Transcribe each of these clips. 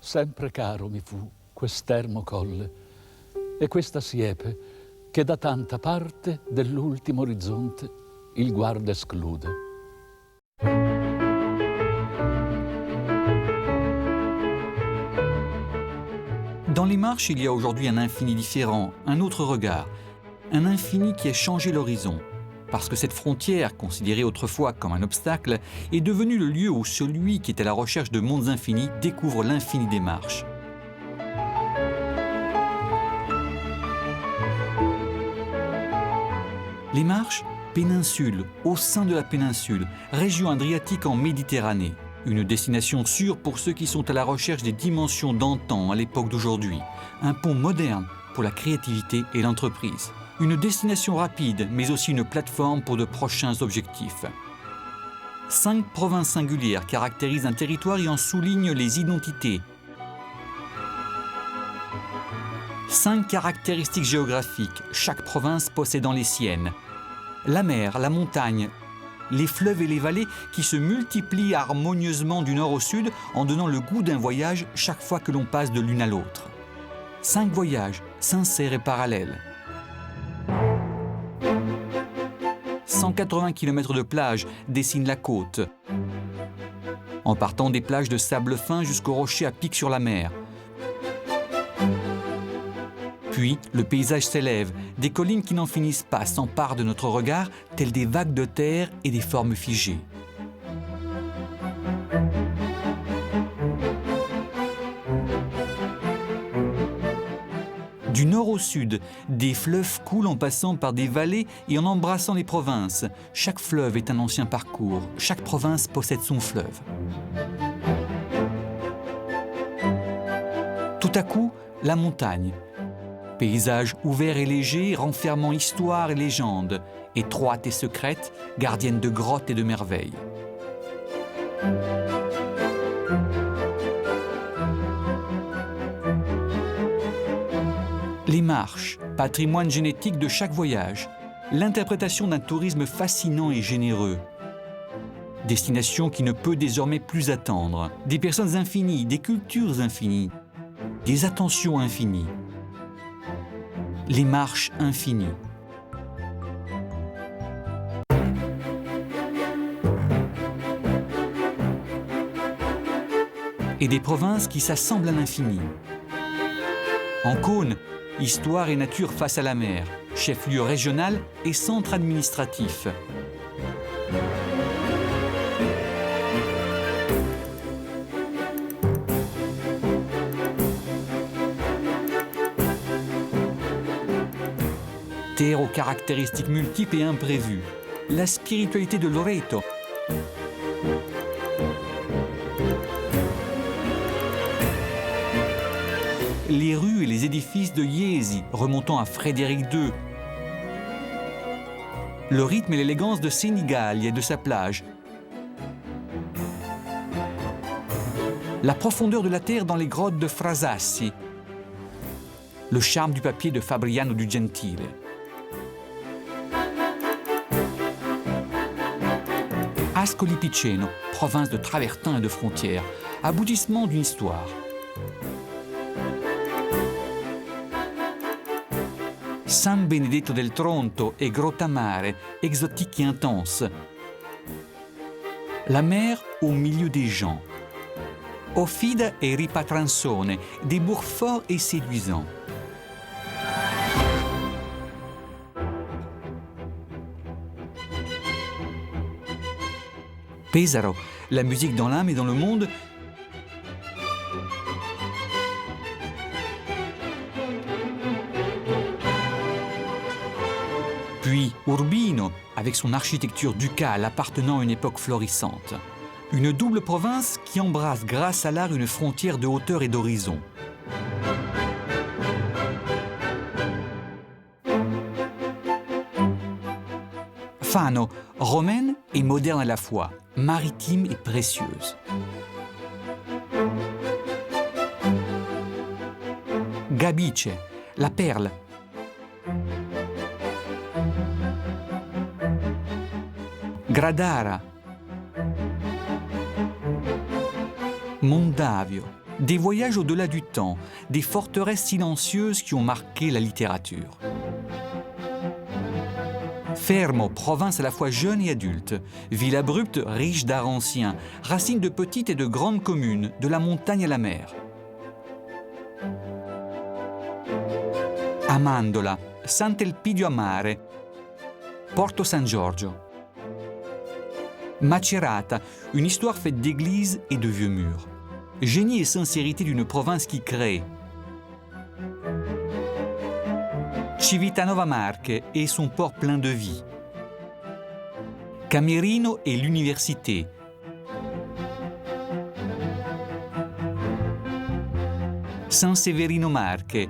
sempre caro mi fu quest'ermo colle e questa siepe che da tanta parte dell'ultimo orizzonte il guarda esclude. Dans les Marches, il y a aujourd'hui un infini différent, un autre regard, un infini qui a changé l'horizon, parce que cette frontière, considérée autrefois comme un obstacle, est devenue le lieu où celui qui est à la recherche de mondes infinis découvre l'infini des Marches. Les Marches, péninsule, au sein de la péninsule, région adriatique en Méditerranée. Une destination sûre pour ceux qui sont à la recherche des dimensions d'antan à l'époque d'aujourd'hui. Un pont moderne pour la créativité et l'entreprise. Une destination rapide, mais aussi une plateforme pour de prochains objectifs. 5 provinces singulières caractérisent un territoire et en soulignent les identités. 5 caractéristiques géographiques, chaque province possédant les siennes. La mer, la montagne, les fleuves et les vallées qui se multiplient harmonieusement du nord au sud en donnant le goût d'un voyage chaque fois que l'on passe de l'une à l'autre. 5 voyages, sincères et parallèles. 180 km de plage dessinent la côte, en partant des plages de sable fin jusqu'aux rochers à pic sur la mer. Puis, le paysage s'élève, des collines qui n'en finissent pas s'emparent de notre regard, telles des vagues de terre et des formes figées. Du nord au sud, des fleuves coulent en passant par des vallées et en embrassant les provinces. Chaque fleuve est un ancien parcours, chaque province possède son fleuve. Tout à coup, la montagne. Paysage ouvert et léger, renfermant histoire et légende, étroite et secrète, gardienne de grottes et de merveilles. Les Marches, patrimoine génétique de chaque voyage, l'interprétation d'un tourisme fascinant et généreux. Destination qui ne peut désormais plus attendre. Des personnes infinies, des cultures infinies, des attentions infinies. Les Marches infinies. Et des provinces qui s'assemblent à l'infini. En Cône, histoire et nature face à la mer, chef-lieu régional et centre administratif. Terre aux caractéristiques multiples et imprévues. La spiritualité de Loreto. Les rues et les édifices de Iesi, remontant à Frédéric II. Le rythme et l'élégance de Senigallia et de sa plage. La profondeur de la terre dans les grottes de Frasassi. Le charme du papier de Fabriano du Gentile. Ascoli Piceno, province de travertins et de frontières, aboutissement d'une histoire. San Benedetto del Tronto et Grotta Mare, exotique et intense. La mer au milieu des gens. Offida et Ripatransone, des bourgs forts et séduisants. Pesaro, la musique dans l'âme et dans le monde. Puis Urbino, avec son architecture ducale appartenant à une époque florissante. Une double province qui embrasse grâce à l'art une frontière de hauteur et d'horizon. Fano, romaine et moderne à la fois, maritime et précieuse. Gabice, la perle. Gradara. Mondavio. Des voyages au-delà du temps, des forteresses silencieuses qui ont marqué la littérature. Fermo, province à la fois jeune et adulte, ville abrupte, riche d'art ancien, racine de petites et de grandes communes, de la montagne à la mer. Amandola, Sant'Elpidio a Mare, Porto San Giorgio. Macerata, une histoire faite d'églises et de vieux murs. Génie et sincérité d'une province qui crée. Civitanova Marche et son port plein de vie. Camerino et l'université. San Severino Marche.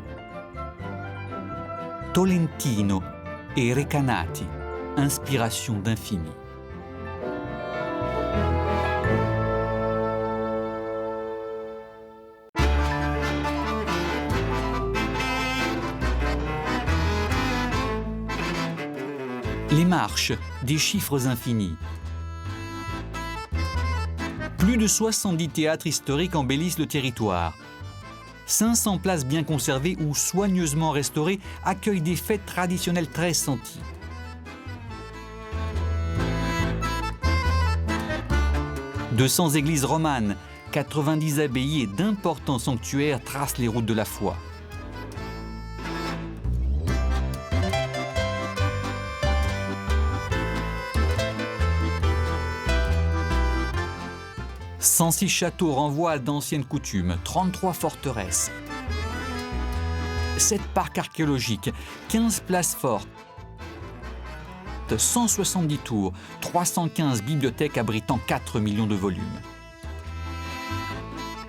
Tolentino et Recanati, inspiration d'infini. Les marches, des chiffres infinis. Plus de 70 théâtres historiques embellissent le territoire. 500 places bien conservées ou soigneusement restaurées accueillent des fêtes traditionnelles très senties. « 200 églises romanes, 90 abbayes et d'importants sanctuaires tracent les routes de la foi. « 106 châteaux renvoient à d'anciennes coutumes, 33 forteresses, 7 parcs archéologiques, 15 places fortes, 170 tours, 315 bibliothèques abritant 4 millions de volumes.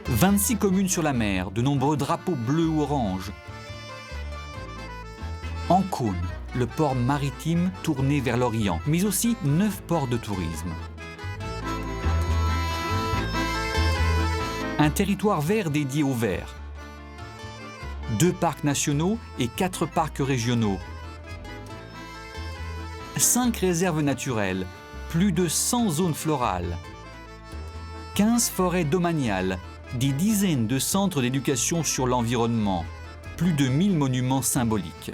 26 communes sur la mer, de nombreux drapeaux bleus ou oranges. Ancône, le port maritime tourné vers l'Orient, mais aussi 9 ports de tourisme. Un territoire vert dédié au vert. 2 parcs nationaux et 4 parcs régionaux. 5 réserves naturelles, plus de 100 zones florales. 15 forêts domaniales, des dizaines de centres d'éducation sur l'environnement, plus de 1000 monuments symboliques.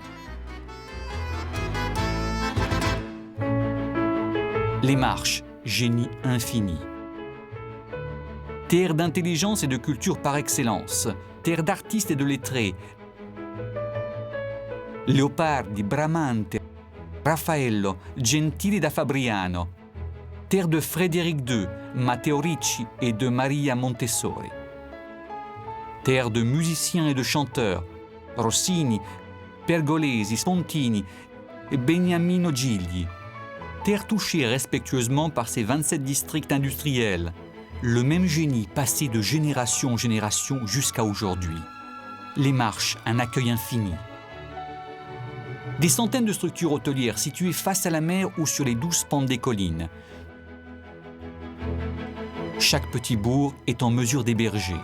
Les Marches, génie infini. Terre d'intelligence et de culture par excellence, terre d'artistes et de lettrés. Leopardi, Bramante, Raffaello, Gentili da Fabriano. Terre de Frédéric II, Matteo Ricci et de Maria Montessori. Terre de musiciens et de chanteurs, Rossini, Pergolesi, Spontini et Beniamino Gigli. Terre touchée respectueusement par ses 27 districts industriels. Le même génie passé de génération en génération jusqu'à aujourd'hui. Les Marches, un accueil infini. Des centaines de structures hôtelières situées face à la mer ou sur les douces pentes des collines. Chaque petit bourg est en mesure d'héberger.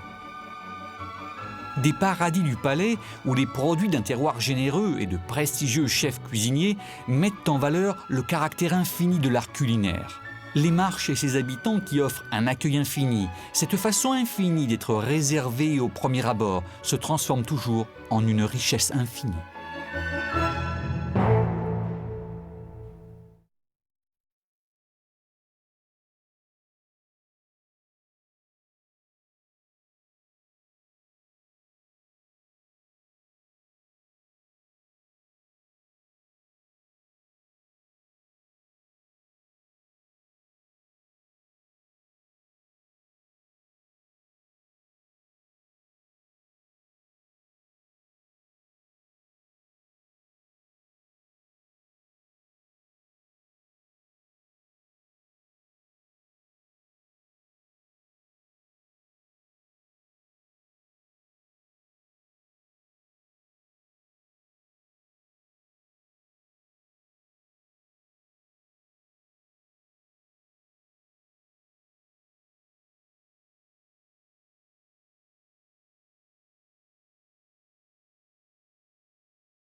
Des paradis du palais où les produits d'un terroir généreux et de prestigieux chefs cuisiniers mettent en valeur le caractère infini de l'art culinaire. Les Marches et ses habitants qui offrent un accueil infini, cette façon infinie d'être réservée au premier abord, se transforme toujours en une richesse infinie.